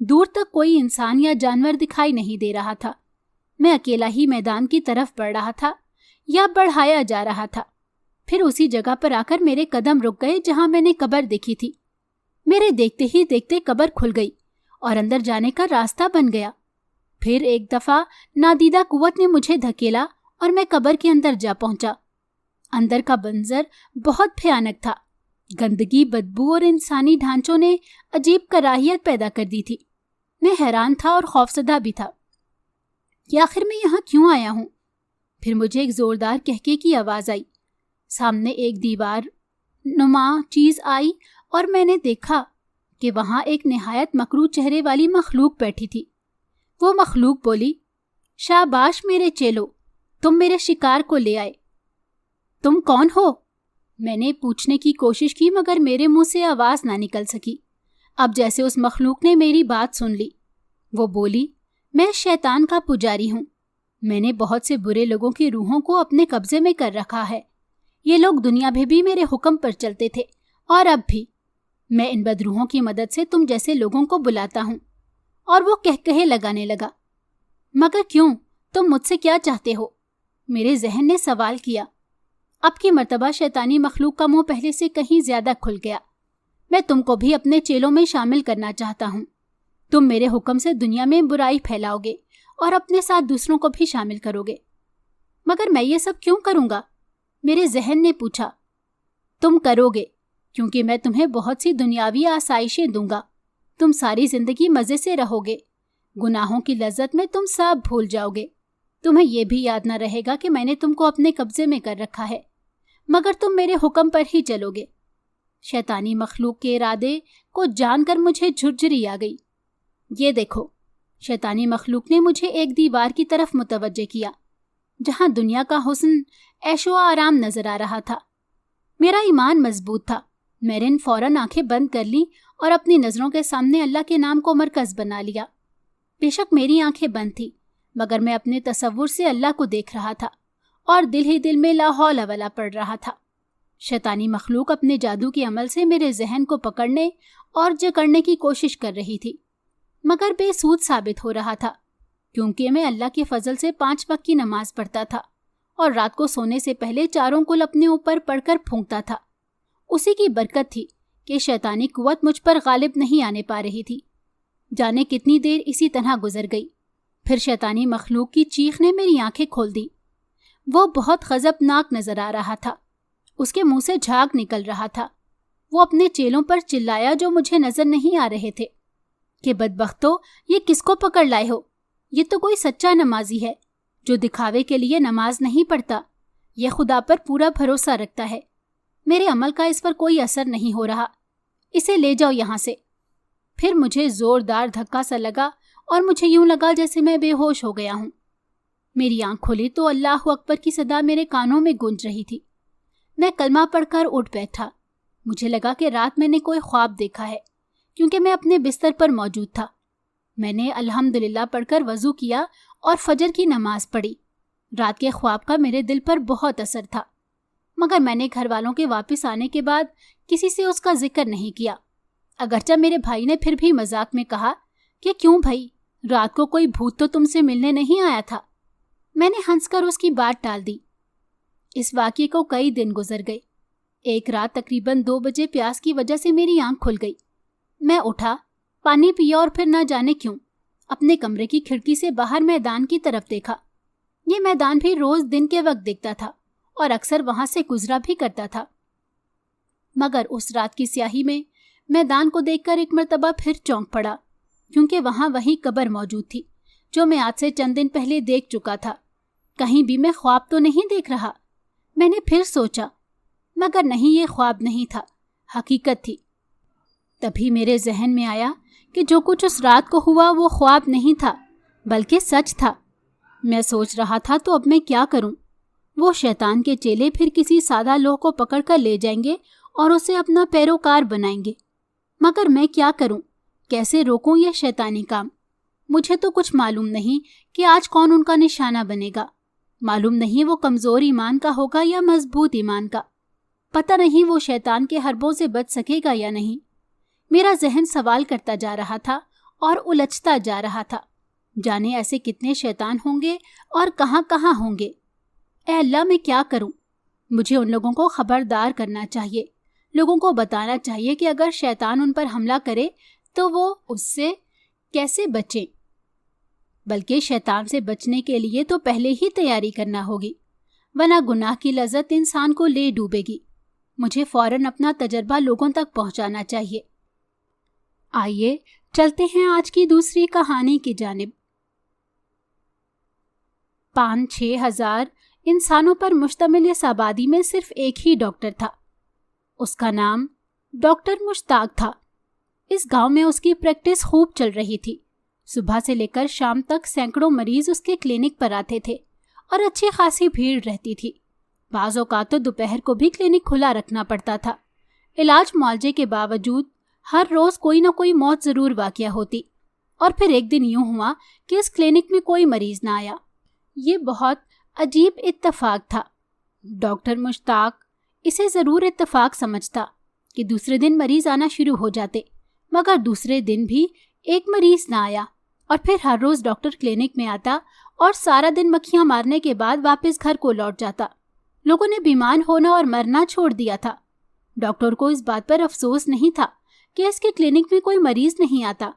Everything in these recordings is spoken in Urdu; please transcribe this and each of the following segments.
دور تک کوئی انسان یا جانور دکھائی نہیں دے رہا تھا۔ میں اکیلا ہی میدان کی طرف بڑھ رہا تھا یا بڑھایا جا رہا تھا۔ پھر اسی جگہ پر آ کر میرے قدم رک گئے جہاں میں نے قبر دیکھی تھی۔ میرے دیکھتے ہی دیکھتے قبر کھل گئی اور اندر جانے کا راستہ بن گیا۔ پھر ایک دفعہ نادیدہ قوت نے مجھے دھکیلا اور میں قبر کے اندر جا پہنچا۔ اندر کا منظر بہت بھیانک تھا۔ گندگی، بدبو اور انسانی ڈھانچوں نے عجیب کراہیت پیدا کر دی تھی۔ میں حیران تھا اور خوفزدہ بھی تھا کہ آخر میں یہاں کیوں آیا ہوں۔ پھر مجھے ایک زوردار کہکے کی آواز آئی۔ سامنے ایک دیوار نما چیز آئی اور میں نے دیکھا کہ وہاں ایک نہایت مکروہ چہرے والی مخلوق بیٹھی تھی۔ وہ مخلوق بولی، شاباش میرے چیلو، تم میرے شکار کو لے آئے۔ تم کون ہو؟ میں نے پوچھنے کی کوشش کی مگر میرے منہ سے آواز نہ نکل سکی۔ اب جیسے اس مخلوق نے میری بات سن لی۔ وہ بولی، میں شیطان کا پجاری ہوں۔ میں نے بہت سے برے لوگوں کی روحوں کو اپنے قبضے میں کر رکھا ہے۔ یہ لوگ دنیا میں بھی میرے حکم پر چلتے تھے اور اب بھی۔ میں ان بدروحوں کی مدد سے تم جیسے لوگوں کو بلاتا ہوں۔ اور وہ کہے لگانے لگا۔ مگر کیوں؟ تم مجھ سے کیا چاہتے ہو؟ میرے ذہن نے سوال کیا۔ اب کی مرتبہ شیطانی مخلوق کا منہ پہلے سے کہیں زیادہ کھل گیا۔ میں تم کو بھی اپنے چیلوں میں شامل کرنا چاہتا ہوں۔ تم میرے حکم سے دنیا میں برائی پھیلاؤ گے اور اپنے ساتھ دوسروں کو بھی شامل کرو گے۔ مگر میں یہ سب کیوں کروں گا؟ میرے ذہن نے پوچھا۔ تم کرو گے کیونکہ میں تمہیں بہت سی دنیاوی آسائشیں دوں گا۔ تم ساری زندگی مزے سے رہو گے۔ گناہوں کی لذت میں تم سب بھول جاؤ گے۔ تمہیں یہ بھی یاد نہ رہے گا کہ میں نے تم کو اپنے قبضے میں کر رکھا ہے، مگر تم میرے حکم پر ہی چلو گے۔ شیطانی مخلوق کے ارادے کو جان کر مجھے جھرجھری آ گئی۔ یہ دیکھو، شیطانی مخلوق نے مجھے ایک دیوار کی طرف متوجہ کیا جہاں دنیا کا حسن عیش و آرام نظر آ رہا تھا۔ میرا ایمان مضبوط تھا۔ میں نے فوراً آنکھیں بند کر لیں اور اپنی نظروں کے سامنے اللہ کے نام کو مرکز بنا لیا۔ بے شک میری آنکھیں بند تھیں مگر میں اپنے تصور سے اللہ کو دیکھ رہا تھا اور دل ہی دل میں لا حول ولا پڑھ رہا تھا۔ شیطانی مخلوق اپنے جادو کے عمل سے میرے ذہن کو پکڑنے اور جکڑنے کی کوشش کر رہی تھی مگر بے سود ثابت ہو رہا تھا، کیونکہ میں اللہ کے فضل سے 5 وقت کی نماز پڑھتا تھا اور رات کو سونے سے پہلے 4 کل اپنے اوپر پڑھ کر پھونکتا تھا۔ اسی کی برکت تھی کہ شیطانی قوت مجھ پر غالب نہیں آنے پا رہی تھی۔ جانے کتنی دیر اسی طرح گزر گئی۔ پھر شیطانی مخلوق کی چیخ نے میری آنکھیں کھول دی۔ وہ بہت غضبناک نظر آ رہا تھا۔ اس کے منہ سے جھاگ نکل رہا تھا۔ وہ اپنے چیلوں پر چلایا جو مجھے نظر نہیں آ رہے تھے کہ بدبختو، یہ کس کو پکڑ لائے ہو؟ یہ تو کوئی سچا نمازی ہے جو دکھاوے کے لیے نماز نہیں پڑھتا، یہ خدا پر پورا بھروسہ رکھتا ہے۔ میرے عمل کا اس پر کوئی اثر نہیں ہو رہا، اسے لے جاؤ یہاں سے۔ پھر مجھے زوردار دھکا سا لگا اور مجھے یوں لگا جیسے میں بے ہوش ہو گیا ہوں۔ میری آنکھ کھلی تو اللہ اکبر کی صدا میرے کانوں میں گونج رہی تھی۔ میں کلمہ پڑھ کر اٹھ بیٹھا۔ مجھے لگا کہ رات میں نے کوئی خواب دیکھا ہے کیونکہ میں اپنے بستر پر موجود تھا۔ میں نے الحمدللہ پڑھ کر وضو کیا اور فجر کی نماز پڑھی۔ رات کے خواب کا میرے دل پر بہت اثر تھا مگر میں نے گھر والوں کے واپس آنے کے بعد کسی سے اس کا ذکر نہیں کیا، اگرچہ میرے بھائی نے پھر بھی مذاق میں کہا کہ کیوں بھائی، رات کو کوئی بھوت تو تم سے ملنے نہیں آیا تھا؟ میں نے ہنس کر اس کی بات ٹال دی۔ اس واقعے کو کئی دن گزر گئے۔ ایک رات تقریباً 2 بجے پیاس کی وجہ سے میری آنکھ کھل گئی۔ میں اٹھا، پانی پیا اور پھر نہ جانے کیوں اپنے کمرے کی کھڑکی سے باہر میدان کی طرف دیکھا۔ یہ میدان بھی روز دن کے وقت دکھتا تھا اور اکثر وہاں سے گزرا بھی کرتا تھا، مگر اس رات کی سیاہی میں میدان کو دیکھ کر ایک مرتبہ پھر چونک پڑا، کیونکہ وہاں وہی قبر موجود تھی جو میں آج سے چند دن پہلے دیکھ چکا تھا۔ کہیں بھی میں خواب تو نہیں دیکھ رہا؟ میں نے پھر سوچا، مگر نہیں، یہ خواب نہیں تھا، حقیقت تھی۔ تبھی میرے ذہن میں آیا کہ جو کچھ اس رات کو ہوا وہ خواب نہیں تھا بلکہ سچ تھا۔ میں سوچ رہا تھا تو اب میں کیا کروں؟ وہ شیطان کے چیلے پھر کسی سادہ لوح کو پکڑ کر لے جائیں گے اور اسے اپنا پیروکار بنائیں گے، مگر میں کیا کروں؟ کیسے روکوں یہ شیطانی کام؟ مجھے تو کچھ معلوم نہیں کہ آج کون ان کا نشانہ بنے گا۔ معلوم نہیں وہ کمزور ایمان کا ہوگا یا مضبوط ایمان کا۔ پتہ نہیں وہ شیطان کے حربوں سے بچ سکے گا یا نہیں۔ میرا ذہن سوال کرتا جا رہا تھا اور الجھتا جا رہا تھا۔ جانے ایسے کتنے شیطان ہوں گے اور کہاں کہاں ہوں گے۔ اے اللہ، میں کیا کروں؟ مجھے ان لوگوں کو خبردار کرنا چاہیے، لوگوں کو بتانا چاہیے کہ اگر شیطان ان پر حملہ کرے تو وہ اس سے کیسے بچیں۔ بلکہ شیطان سے بچنے کے لیے تو پہلے ہی تیاری کرنا ہوگی، ورنہ گناہ کی لذت انسان کو لے ڈوبے گی۔ مجھے فوراً اپنا تجربہ لوگوں تک پہنچانا چاہیے۔ آئیے چلتے ہیں آج کی دوسری کہانی کی جانب۔ 5-6 ہزار انسانوں پر مشتمل اس آبادی میں صرف ایک ہی ڈاکٹر تھا۔ اس کا نام ڈاکٹر مشتاق تھا۔ اس گاؤں میں اس کی پریکٹس خوب چل رہی تھی۔ صبح سے لے کر شام تک سینکڑوں مریض اس کے کلینک پر آتے تھے اور اچھی خاصی بھیڑ رہتی تھی۔ بعض اوقات تو دوپہر کو بھی کلینک کھلا رکھنا پڑتا تھا۔ علاج معالجے کے باوجود ہر روز کوئی نہ کوئی موت ضرور واقع ہوتی، اور پھر ایک دن یوں ہوا کہ اس کلینک میں کوئی مریض نہ آیا۔ یہ بہت عجیب اتفاق تھا۔ ڈاکٹر مشتاق اسے ضرور اتفاق سمجھتا کہ دوسرے دن مریض آنا شروع ہو جاتے، مگر دوسرے دن بھی ایک مریض نہ آیا، اور پھر ہر روز ڈاکٹر کلینک میں آتا اور سارا دن مکھیاں مارنے کے بعد واپس گھر کو لوٹ جاتا۔ لوگوں نے بیمار ہونا اور مرنا چھوڑ دیا تھا۔ ڈاکٹر کو اس بات پر افسوس نہیں تھا کہ اس کے کلینک میں کوئی مریض نہیں آتا۔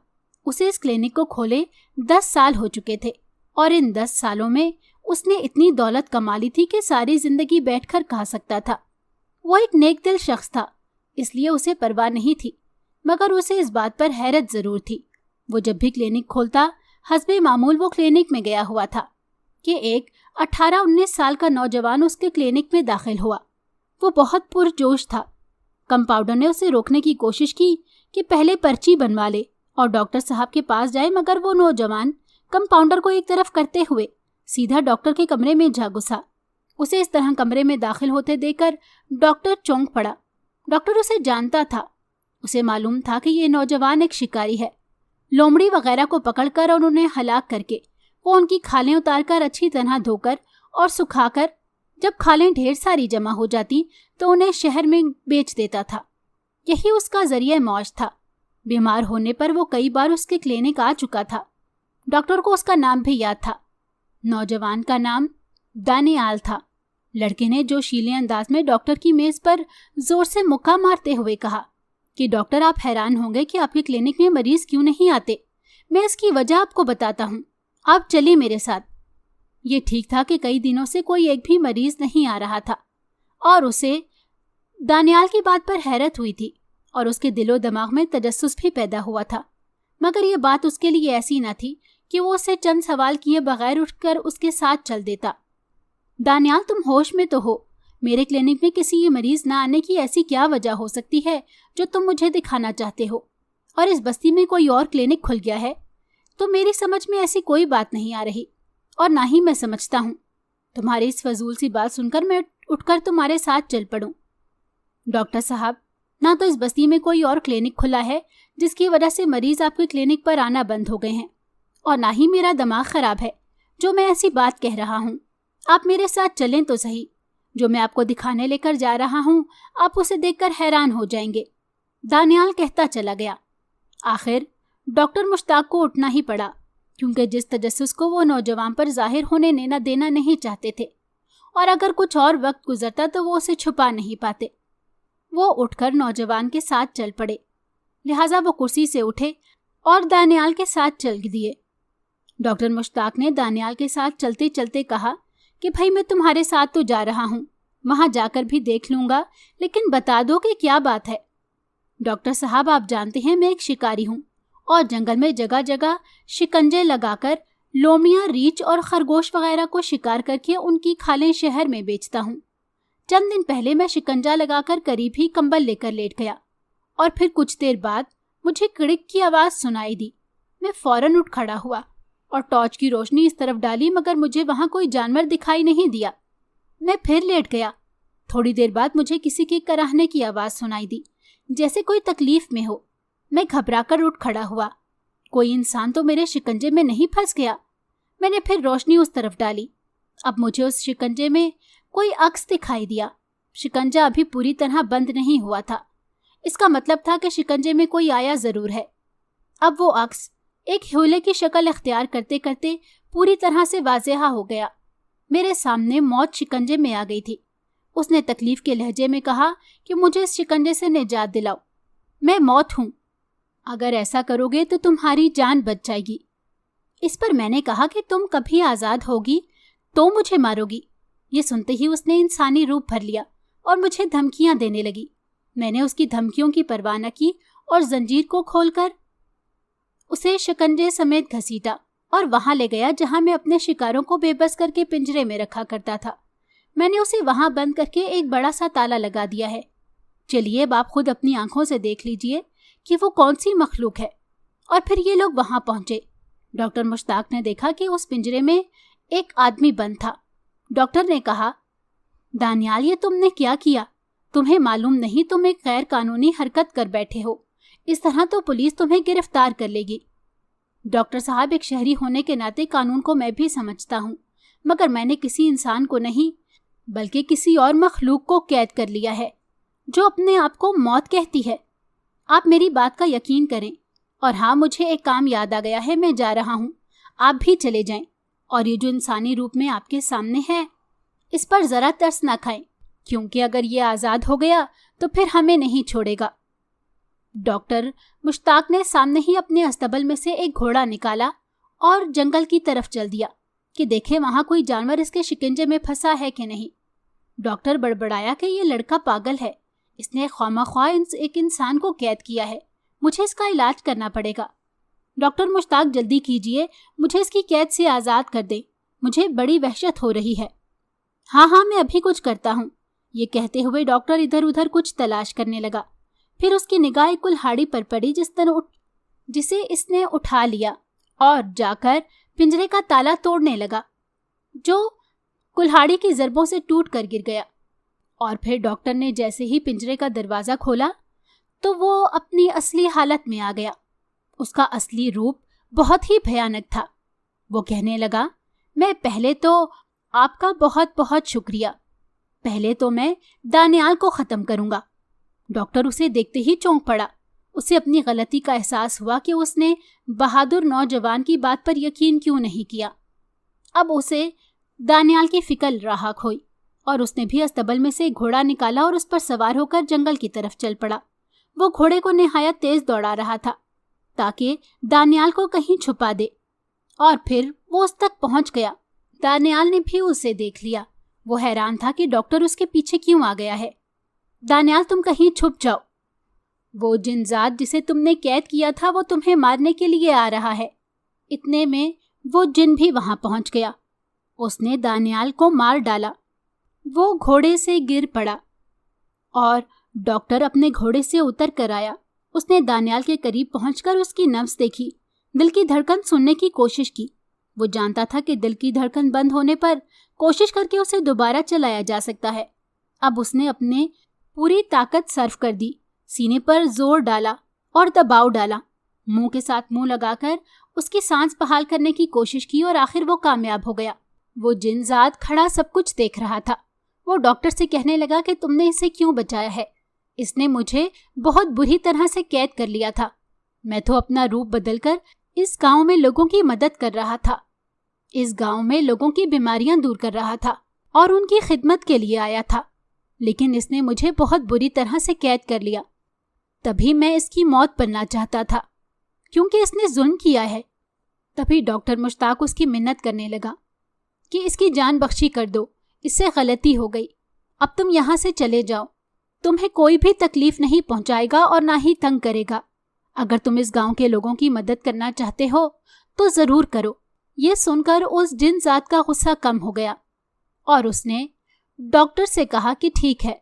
اسے اس کلینک کو کھولے 10 سال ہو چکے تھے، اور ان 10 سالوں میں اس نے اتنی دولت کما لی تھی کہ ساری زندگی بیٹھ کر کھا سکتا تھا۔ وہ ایک نیک دل شخص تھا، اس لیے اسے پرواہ نہیں تھی، مگر اسے اس بات پر حیرت ضرور تھی۔ وہ جب بھی کلینک کھولتا، حسب معمول وہ کلینک میں گیا ہوا تھا کہ ایک 18-19 سال کا نوجوان اس کے کلینک میں داخل ہوا۔ وہ بہت پرجوش تھا۔ کمپاؤنڈر نے اسے روکنے کی کوشش کی کہ پہلے پرچی بنوا لے اور ڈاکٹر صاحب کے پاس جائے، مگر وہ نوجوان کمپاؤنڈر کو ایک طرف کرتے ہوئے سیدھا ڈاکٹر کے کمرے میں جا گھسا۔ اسے اس طرح کمرے میں داخل ہوتے دیکھ کر ڈاکٹر چونک پڑا۔ ڈاکٹر اسے جانتا تھا۔ اسے معلوم تھا کہ یہ نوجوان ایک شکاری ہے۔ لومڑی وغیرہ کو پکڑ کر اور انہیں ہلاک کر کے وہ ان کی کھالیں اتار کر اچھی طرح دھو کر اور سکھا کر، جب کھالیں ڈھیر ساری جمع ہو جاتی تو انہیں شہر میں بیچ دیتا تھا۔ یہی اس کا ذریعہ معاش تھا۔ بیمار ہونے پر وہ کئی بار اس کے کلینک آ چکا تھا۔ ڈاکٹر کو اس کا نام بھی یاد تھا۔ نوجوان کا نام دانیال تھا۔ لڑکے نے جوشیلے انداز میں ڈاکٹر کی میز پر زور سے مکہ مارتے ہوئے کہا کہ ڈاکٹر، آپ حیران ہوں گے کہ آپ کے کلینک میں مریض کیوں نہیں آتے۔ میں اس کی وجہ آپ کو بتاتا ہوں، آپ چلیں میرے ساتھ۔ یہ ٹھیک تھا کہ کئی دنوں سے کوئی ایک بھی مریض نہیں آ رہا تھا، اور اسے دانیال کی بات پر حیرت ہوئی تھی، اور اس کے دل و دماغ میں تجسس بھی پیدا ہوا تھا۔ مگر یہ بات اس کے لیے ایسی نہ تھی کہ وہ اسے چند سوال کیے بغیر اٹھ کر اس کے ساتھ چل دیتا۔ دانیال، تم ہوش میں تو ہو؟ میرے کلینک میں کسی مریض نہ آنے کی ایسی کیا وجہ ہو سکتی ہے جو تم مجھے دکھانا چاہتے ہو؟ اور اس بستی میں کوئی اور کلینک کھل گیا ہے تو میری سمجھ میں ایسی کوئی بات نہیں آ رہی، اور نہ ہی میں سمجھتا ہوں۔ تمہاری اس فضول سی بات سن کر میں اٹھ کر تمہارے ساتھ چل پڑوں۔ ڈاکٹر صاحب، نہ تو اس بستی میں کوئی اور کلینک کھلا ہے جس کی وجہ سے مریض آپ کے کلینک پر آنا بند ہو گئے ہیں، اور نہ ہی میرا دماغ خراب ہے جو میں ایسی بات کہہ رہا ہوں۔ آپ میرے ساتھ چلیں تو صحیح۔ جو میں آپ کو دکھانے لے کر جا رہا ہوں، آپ اسے دیکھ کر حیران ہو جائیں گے۔ دانیال کہتا چلا گیا۔ آخر ڈاکٹر مشتاق کو اٹھنا ہی پڑا، کیونکہ جس تجسس کو وہ نوجوان پر ظاہر ہونے دینا نہیں چاہتے تھے، اور اگر کچھ اور وقت گزرتا تو وہ اسے چھپا نہیں پاتے۔ وہ اٹھ کر نوجوان کے ساتھ چل پڑے، لہٰذا وہ کرسی سے اٹھے اور دانیال کے ساتھ چل دیے۔ ڈاکٹر مشتاق نے دانیال کے ساتھ چلتے چلتے کہا کہ بھائی، میں تمہارے ساتھ تو جا رہا ہوں، وہاں جا کر بھی دیکھ لوں گا، لیکن بتا دو کہ کیا بات ہے۔ ڈاکٹر صاحب، آپ جانتے ہیں میں ایک شکاری ہوں، اور جنگل میں جگہ جگہ شکنجے لگا کر لومڑیاں، ریچھ اور خرگوش وغیرہ کو شکار کر کے ان کی کھالیں شہر میں بیچتا ہوں۔ چند دن پہلے میں شکنجا لگا کر قریب ہی کمبل لے کر لیٹ گیا، اور پھر کچھ دیر بعد مجھے کڑک کی آواز سنائی دی۔ میں فوراً اٹھ کھڑا ہوا اور ٹارچ کی روشنی اس طرف ڈالی، مگر مجھے وہاں کوئی جانور دکھائی نہیں دیا۔ میں پھر لیٹ گیا۔ تھوڑی دیر بعد مجھے کسی کے کراہنے کی آواز سنائی دی، جیسے کوئی تکلیف میں ہو۔ میں گھبرا کر اٹھ کھڑا ہوا۔ کوئی انسان تو میرے شکنجے میں نہیں پھنس گیا؟ میں نے پھر روشنی اس طرف ڈالی۔ اب مجھے اس شکنجے میں کوئی عکس دکھائی دیا۔ شکنجا ابھی پوری طرح بند نہیں ہوا تھا۔ اس کا مطلب تھا کہ شکنجے میں کوئی آیا ضرور ہے۔ اب وہ عکس ایک حولے کی شکل اختیار کرتے کرتے پوری طرح سے واضح ہو گیا۔ میرے سامنے موت شکنجے میں آ گئی تھی۔ اس نے تکلیف کے لہجے میں کہا کہ مجھے اس شکنجے سے نجات دلاؤ، میں موت ہوں، اگر ایسا کرو گے تو تمہاری جان بچ جائے گی۔ اس پر میں نے کہا کہ تم کبھی آزاد ہوگی تو مجھے مارو گی۔ یہ سنتے ہی اس نے انسانی روپ بھر لیا اور مجھے دھمکیاں دینے لگی۔ میں نے اس کی دھمکیوں کی پرواہ نہ کی اور زنجیر کو کھول کر اسے شکنجے سمیت گھسیٹا اور وہاں لے گیا جہاں میں اپنے شکاروں کو بے بس کر کے پنجرے میں رکھا کرتا تھا۔ میں نے اسے وہاں بند کر کے ایک بڑا سا تالا لگا دیا ہے۔ چلیے اب آپ خود اپنی آنکھوں سے دیکھ لیجئے کہ وہ کون سی مخلوق ہے۔ اور پھر یہ لوگ وہاں پہنچے۔ ڈاکٹر مشتاق نے دیکھا کہ اس پنجرے میں ایک آدمی بند تھا۔ ڈاکٹر نے کہا، دانیال یہ تم نے کیا کیا؟ تمہیں معلوم نہیں تم ایک غیر قانونی حرکت کر بیٹھے ہو، اس طرح تو پولیس تمہیں گرفتار کر لے گی۔ ڈاکٹر صاحب، ایک شہری ہونے کے ناطے قانون کو میں بھی سمجھتا ہوں، مگر میں نے کسی انسان کو نہیں بلکہ کسی اور مخلوق کو قید کر لیا ہے جو اپنے آپ کو موت کہتی ہے۔ آپ میری بات کا یقین کریں۔ اور ہاں، مجھے ایک کام یاد آ گیا ہے، میں جا رہا ہوں، آپ بھی چلے جائیں۔ اور یہ جو انسانی روپ میں آپ کے سامنے ہے، اس پر ذرا ترس نہ کھائیں، کیونکہ اگر یہ آزاد ہو گیا تو پھر ہمیں نہیں چھوڑے گا۔ ڈاکٹر مشتاق نے سامنے ہی اپنے استبل میں سے ایک گھوڑا نکالا اور جنگل کی طرف چل دیا کہ دیکھے وہاں کوئی جانور اس کے شکنجے میں پھنسا ہے کہ نہیں۔ ڈاکٹر بڑبڑایا کہ یہ لڑکا پاگل ہے، اس نے خواہ ایک انسان کو قید کیا ہے، مجھے اس کا علاج کرنا پڑے گا۔ ڈاکٹر مشتاق جلدی کیجئے، مجھے اس کی قید سے آزاد کر دیں، مجھے بڑی وحشت ہو رہی ہے۔ ہاں میں ابھی کچھ کرتا ہوں۔ یہ کہتے ہوئے ڈاکٹر ادھر ادھر کچھ تلاش کرنے لگا۔ پھر اس کی نگاہ ایک کلہاڑی پر پڑی جسے اس نے اٹھا لیا اور جا کر پنجرے کا تالا توڑنے لگا، جو کلہاڑی کی ضربوں سے ٹوٹ کر گر گیا۔ اور پھر ڈاکٹر نے جیسے ہی پنجرے کا دروازہ کھولا تو وہ اپنی اصلی حالت میں آ گیا۔ اس کا اصلی روپ بہت ہی بھیانک تھا۔ وہ کہنے لگا، میں پہلے تو آپ کا بہت بہت شکریہ، پہلے تو میں دانیال کو ختم کروں گا۔ ڈاکٹر اسے دیکھتے ہی چونک پڑا۔ اسے اپنی غلطی کا احساس ہوا کہ اس نے بہادر نوجوان کی بات پر یقین کیوں نہیں کیا۔ اب اسے دانیال کی فکر راہ کھوئی اور اس نے بھی استبل میں سے ایک گھوڑا نکالا اور اس پر سوار ہو کر جنگل کی طرف چل پڑا۔ وہ گھوڑے کو نہایت تیز دوڑا رہا تھا تاکہ دانیال کو کہیں چھپا دے، اور پھر وہ اس تک پہنچ گیا۔ دانیال نے بھی اسے دیکھ لیا۔ وہ حیران تھا کہ ڈاکٹر اس کے پیچھے کیوں آ گیا ہے۔ دانیال، تم کہیں چھپ جاؤ، وہ جن ذات جسے تم نے قید کیا تھا وہ تمہیں مارنے کے لیے آ رہا ہے۔ اتنے میں وہ جن بھی وہاں پہنچ گیا۔ اس نے دانیال کو مار ڈالا۔ وہ گھوڑے سے گر پڑا اور ڈاکٹر اپنے گھوڑے سے اتر کر آیا۔ اس نے دانیال کے قریب پہنچ کر اس کی نبض دیکھی، دل کی دھڑکن سننے کی کوشش کی۔ وہ جانتا تھا کہ دل کی دھڑکن بند ہونے پر کوشش کر کے اسے دوبارہ چلایا جا سکتا ہے۔ اب اس نے اپنے پوری طاقت صرف کر دی، سینے پر زور ڈالا اور دباؤ ڈالا، منہ کے ساتھ منہ لگا کر اس کی سانس بحال کرنے کی کوشش کی اور آخر وہ کامیاب ہو گیا۔ وہ جن ذات کھڑا سب کچھ دیکھ رہا تھا۔ وہ ڈاکٹر سے کہنے لگا کہ تم نے اسے کیوں بچایا ہے؟ اس نے مجھے بہت بری طرح سے قید کر لیا تھا۔ میں تو اپنا روپ بدل کر اس گاؤں میں لوگوں کی مدد کر رہا تھا، اس گاؤں میں لوگوں کی بیماریاں دور کر رہا تھا اور ان کی خدمت کے لیے آیا تھا، لیکن اس نے مجھے بہت بری طرح سے قید کر لیا۔ تبھی میں اس کی موت بننا چاہتا تھا کیونکہ اس نے ظلم کیا ہے۔ تبھی ڈاکٹر مشتاق اس کی منت کرنے لگا کہ اس کی جان بخشی کر دو، اس سے غلطی ہو گئی، اب تم یہاں سے چلے جاؤ، تمہیں کوئی بھی تکلیف نہیں پہنچائے گا اور نہ ہی تنگ کرے گا۔ اگر تم اس گاؤں کے لوگوں کی مدد کرنا چاہتے ہو تو ضرور کرو۔ یہ سن کر اس جن ذات کا غصہ کم ہو گیا اور اس نے ڈاکٹر سے کہا کہ ٹھیک ہے،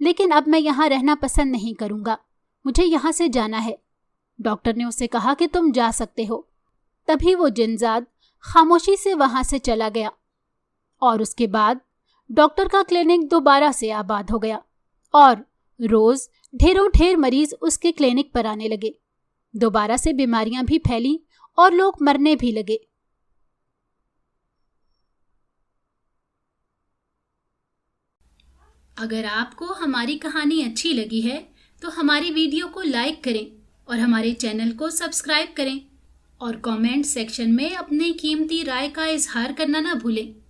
لیکن اب میں یہاں رہنا پسند نہیں کروں گا، مجھے یہاں سے جانا ہے۔ ڈاکٹر نے اسے کہا کہ تم جا سکتے ہو۔ تبھی وہ جن ذات خاموشی سے وہاں سے چلا گیا اور اس کے بعد ڈاکٹر کا کلینک دوبارہ سے آباد ہو گیا اور روز ڈھیروں ڈھیر مریض اس کے کلینک پر آنے لگے۔ دوبارہ سے بیماریاں بھی پھیلیں اور لوگ مرنے بھی لگے۔ اگر آپ کو ہماری کہانی اچھی لگی ہے تو ہماری ویڈیو کو لائک کریں اور ہمارے چینل کو سبسکرائب کریں۔ اور کامنٹ سیکشن میں اپنی قیمتی رائے کا اظہار کرنا نہ بھولیں۔